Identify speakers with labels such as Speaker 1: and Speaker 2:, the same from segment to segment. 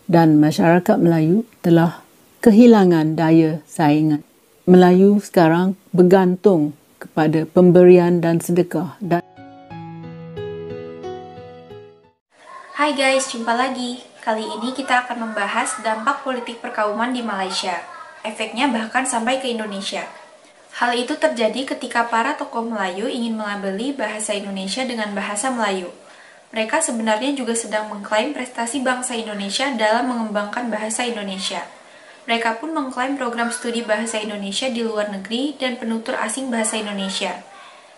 Speaker 1: dan masyarakat Melayu telah kehilangan daya saingan. Melayu sekarang bergantung kepada pemberian dan sedekah.
Speaker 2: Hai guys, jumpa lagi. Kali ini kita akan membahas dampak politik perkauman di Malaysia. Efeknya bahkan sampai ke Indonesia. Hal itu terjadi ketika para tokoh Melayu ingin melabeli bahasa Indonesia dengan bahasa Melayu. Mereka sebenarnya juga sedang mengklaim prestasi bangsa Indonesia dalam mengembangkan bahasa Indonesia. Mereka pun mengklaim program studi bahasa Indonesia di luar negeri dan penutur asing bahasa Indonesia.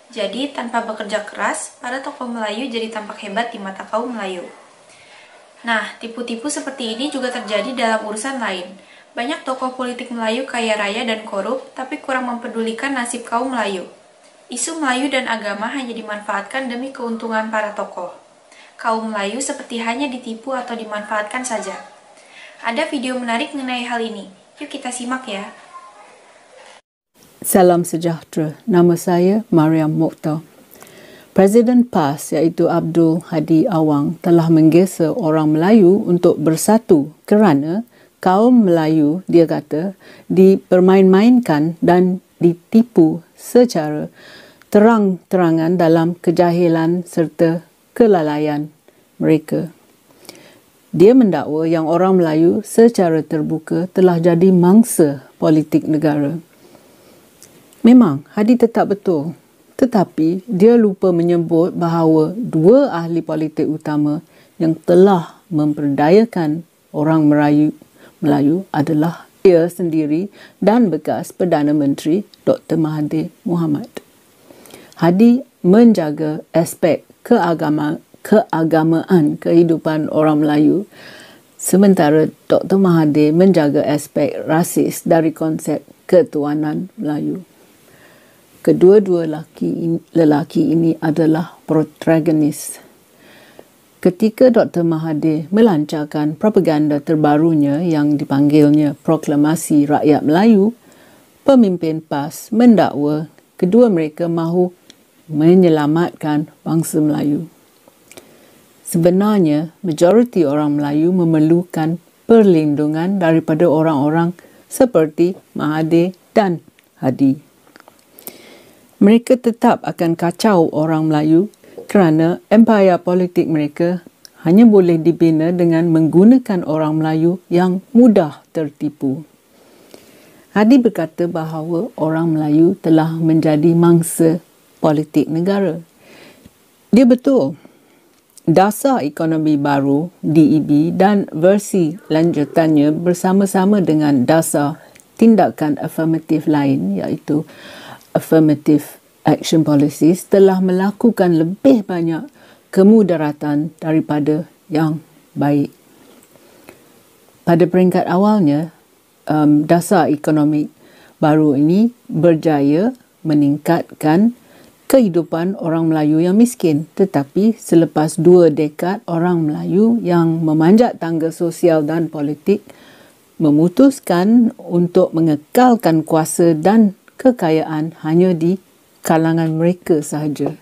Speaker 2: Jadi, tanpa bekerja keras, para tokoh Melayu jadi tampak hebat di mata kaum Melayu. Nah, tipu-tipu seperti ini juga terjadi dalam urusan lain. Banyak tokoh politik Melayu kaya raya dan korup, tapi kurang mempedulikan nasib kaum Melayu. Isu Melayu dan agama hanya dimanfaatkan demi keuntungan para tokoh. Kaum Melayu seperti hanya ditipu atau dimanfaatkan saja. Ada video menarik mengenai hal ini. Yuk kita simak ya.
Speaker 1: Salam sejahtera. Nama saya Mariam Mokhtar. Presiden PAS iaitu Abdul Hadi Awang telah menggesa orang Melayu untuk bersatu kerana kaum Melayu, dia kata, dipermain-mainkan dan ditipu secara terang-terangan dalam kejahilan serta kelalaian mereka. Dia mendakwa yang orang Melayu secara terbuka telah jadi mangsa politik negara. Memang, Hadi tetap betul. Tetapi, dia lupa menyebut bahawa dua ahli politik utama yang telah memperdayakan orang Melayu adalah ia sendiri dan bekas Perdana Menteri Dr. Mahathir Mohamad. Hadi menjaga aspek keagamaan kehidupan orang Melayu, sementara Dr. Mahathir menjaga aspek rasis dari konsep ketuanan Melayu. Kedua-dua lelaki ini adalah protagonis. Ketika Dr. Mahathir melancarkan propaganda terbarunya yang dipanggilnya Proklamasi Rakyat Melayu, pemimpin PAS mendakwa kedua mereka mahu menyelamatkan bangsa Melayu. Sebenarnya, majoriti orang Melayu memerlukan perlindungan daripada orang-orang seperti Mahathir dan Hadi. Mereka tetap akan kacau orang Melayu kerana empayar politik mereka hanya boleh dibina dengan menggunakan orang Melayu yang mudah tertipu. Hadi berkata bahawa orang Melayu telah menjadi mangsa politik negara. Dia betul. Dasar Ekonomi Baru (DEB) dan versi lanjutannya bersama-sama dengan dasar tindakan afirmatif lain iaitu Affirmative Action Policies telah melakukan lebih banyak kemudaratan daripada yang baik. Pada peringkat awalnya, dasar ekonomi baru ini berjaya meningkatkan kehidupan orang Melayu yang miskin. Tetapi selepas 2 dekad, orang Melayu yang memanjat tangga sosial dan politik memutuskan untuk mengekalkan kuasa dan kekayaan hanya di kalangan mereka sahaja.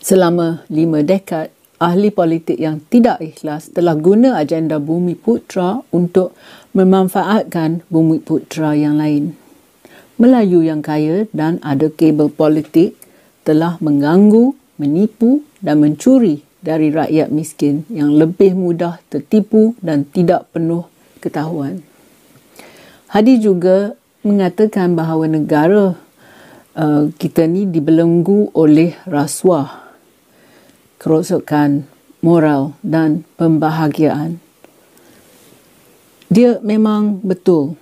Speaker 1: Selama 5 dekad, ahli politik yang tidak ikhlas telah guna agenda Bumi Putra untuk memanfaatkan Bumi Putra yang lain. Melayu yang kaya dan ada kabel politik telah mengganggu, menipu dan mencuri dari rakyat miskin yang lebih mudah tertipu dan tidak penuh ketahuan. Hadi juga mengatakan bahawa negara kita ni dibelenggu oleh rasuah, kerosakan moral dan pembahagiaan. Dia memang betul.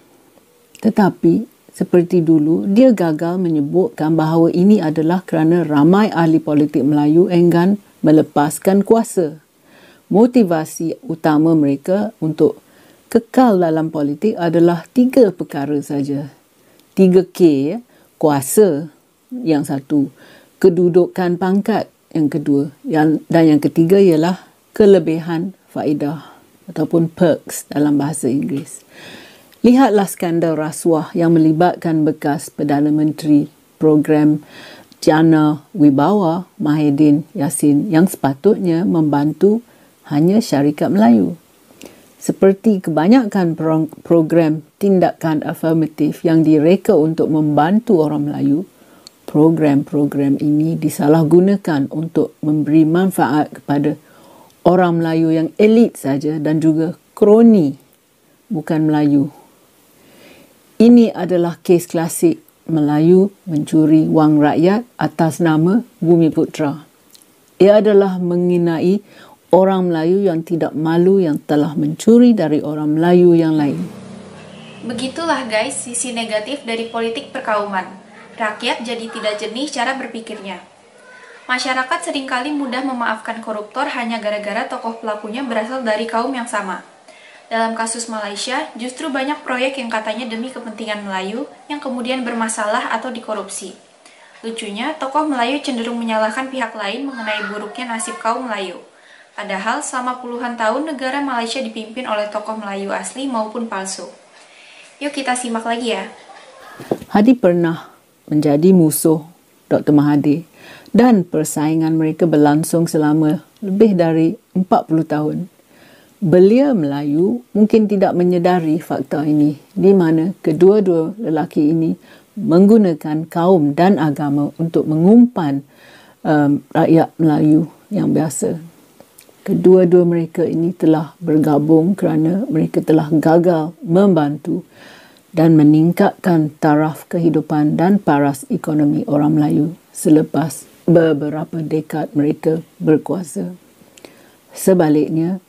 Speaker 1: Tetapi seperti dulu, dia gagal menyebutkan bahawa ini adalah kerana ramai ahli politik Melayu enggan melepaskan kuasa. Motivasi utama mereka untuk kekal dalam politik adalah 3 perkara saja. 3K, ya. Kuasa yang satu, kedudukan pangkat yang kedua, dan yang ketiga ialah kelebihan faedah ataupun perks dalam bahasa Inggeris. Lihatlah skandal rasuah yang melibatkan bekas Perdana Menteri program Jana Wibawa Mahidin Yassin yang sepatutnya membantu hanya syarikat Melayu. Seperti kebanyakan program tindakan afirmatif yang direka untuk membantu orang Melayu, program-program ini disalahgunakan untuk memberi manfaat kepada orang Melayu yang elit saja dan juga kroni, bukan Melayu. Ini adalah kes klasik Melayu mencuri wang rakyat atas nama Bumiputra. Ia adalah mengenai orang Melayu yang tidak malu yang telah mencuri dari orang Melayu yang lain.
Speaker 2: Begitulah guys sisi negatif dari politik perkauman. Rakyat jadi tidak jernih cara berpikirnya. Masyarakat seringkali mudah memaafkan koruptor hanya gara-gara tokoh pelakunya berasal dari kaum yang sama. Dalam kasus Malaysia, justru banyak proyek yang katanya demi kepentingan Melayu yang kemudian bermasalah atau dikorupsi. Lucunya, tokoh Melayu cenderung menyalahkan pihak lain mengenai buruknya nasib kaum Melayu. Padahal selama puluhan tahun negara Malaysia dipimpin oleh tokoh Melayu asli maupun palsu. Yuk kita simak lagi ya.
Speaker 1: Hadi pernah menjadi musuh Dr. Mahathir dan persaingan mereka berlangsung selama lebih dari 40 tahun. Belia Melayu mungkin tidak menyedari fakta ini, di mana kedua-dua lelaki ini menggunakan kaum dan agama untuk mengumpan rakyat Melayu yang biasa. Kedua-dua mereka ini telah bergabung kerana mereka telah gagal membantu dan meningkatkan taraf kehidupan dan paras ekonomi orang Melayu selepas beberapa dekad mereka berkuasa. Sebaliknya,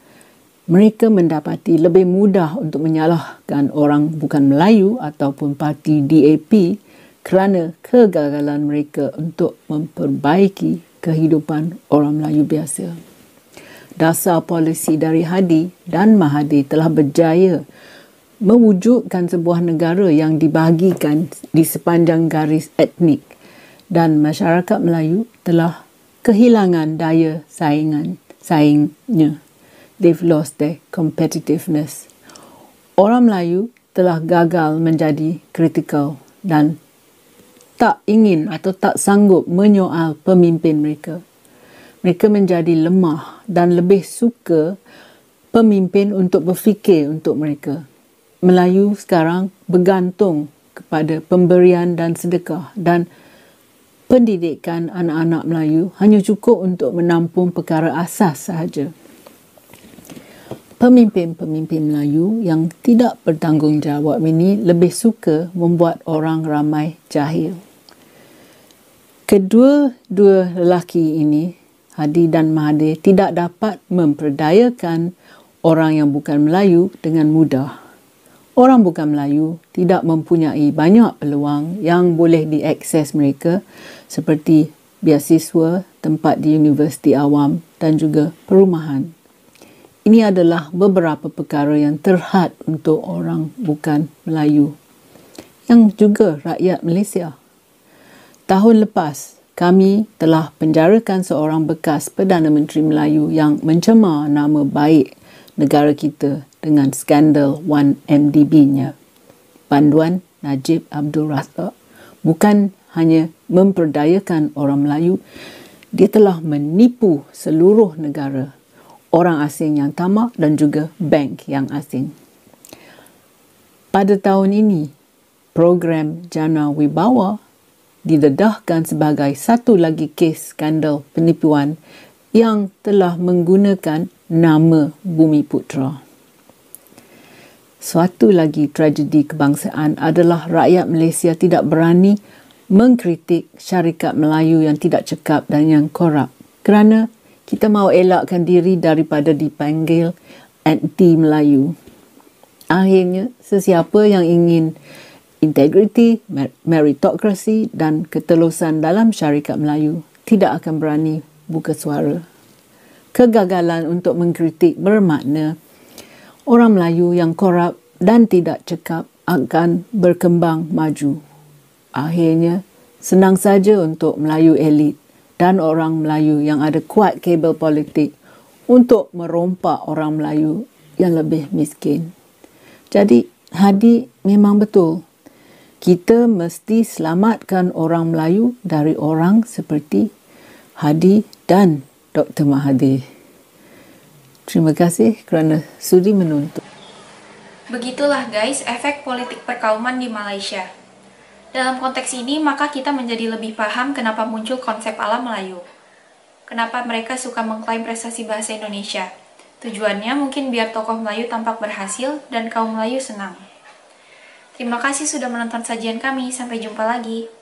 Speaker 1: mereka mendapati lebih mudah untuk menyalahkan orang bukan Melayu ataupun parti DAP kerana kegagalan mereka untuk memperbaiki kehidupan orang Melayu biasa. Dasar polisi dari Hadi dan Mahathir telah berjaya mewujudkan sebuah negara yang dibahagikan di sepanjang garis etnik dan masyarakat Melayu telah kehilangan daya saingnya. They've lost their competitiveness. Orang Melayu telah gagal menjadi kritikal dan tak ingin atau tak sanggup menyoal pemimpin mereka. Mereka menjadi lemah dan lebih suka pemimpin untuk berfikir untuk mereka. Melayu sekarang bergantung kepada pemberian dan sedekah dan pendidikan anak-anak Melayu hanya cukup untuk menampung perkara asas sahaja. Pemimpin-pemimpin Melayu yang tidak bertanggungjawab ini lebih suka membuat orang ramai jahil. Kedua-dua lelaki ini, Hadi dan Mahathir, tidak dapat memperdayakan orang yang bukan Melayu dengan mudah. Orang bukan Melayu tidak mempunyai banyak peluang yang boleh diakses mereka seperti beasiswa, tempat di universiti awam dan juga perumahan. Ini adalah beberapa perkara yang terhad untuk orang bukan Melayu yang juga rakyat Malaysia. Tahun lepas, kami telah penjarakan seorang bekas Perdana Menteri Melayu yang mencemar nama baik negara kita dengan skandal 1MDB-nya. Panduan Najib Abdul Razak bukan hanya memperdayakan orang Melayu, dia telah menipu seluruh negara, orang asing yang tamak dan juga bank yang asing. Pada tahun ini, program Jana Wibawa didedahkan sebagai satu lagi kes skandal penipuan yang telah menggunakan nama Bumiputra. Suatu lagi tragedi kebangsaan adalah rakyat Malaysia tidak berani mengkritik syarikat Melayu yang tidak cekap dan yang korup kerana kita mahu elakkan diri daripada dipanggil anti-Melayu. Akhirnya, sesiapa yang ingin integriti, meritokrasi dan ketelusan dalam syarikat Melayu tidak akan berani buka suara. Kegagalan untuk mengkritik bermakna orang Melayu yang korup dan tidak cekap akan berkembang maju. Akhirnya, senang saja untuk Melayu elit dan orang Melayu yang ada kuat kabel politik untuk merompak orang Melayu yang lebih miskin. Jadi, Hadi memang betul. Kita mesti selamatkan orang Melayu dari orang seperti Hadi dan Dr. Mahathir. Terima kasih kerana sudi menonton.
Speaker 2: Begitulah guys efek politik perkauman di Malaysia. Dalam konteks ini maka kita menjadi lebih paham kenapa muncul konsep ala Melayu. Kenapa mereka suka mengklaim prestasi bahasa Indonesia. Tujuannya mungkin biar tokoh Melayu tampak berhasil dan kaum Melayu senang. Terima kasih sudah menonton sajian kami, sampai jumpa lagi.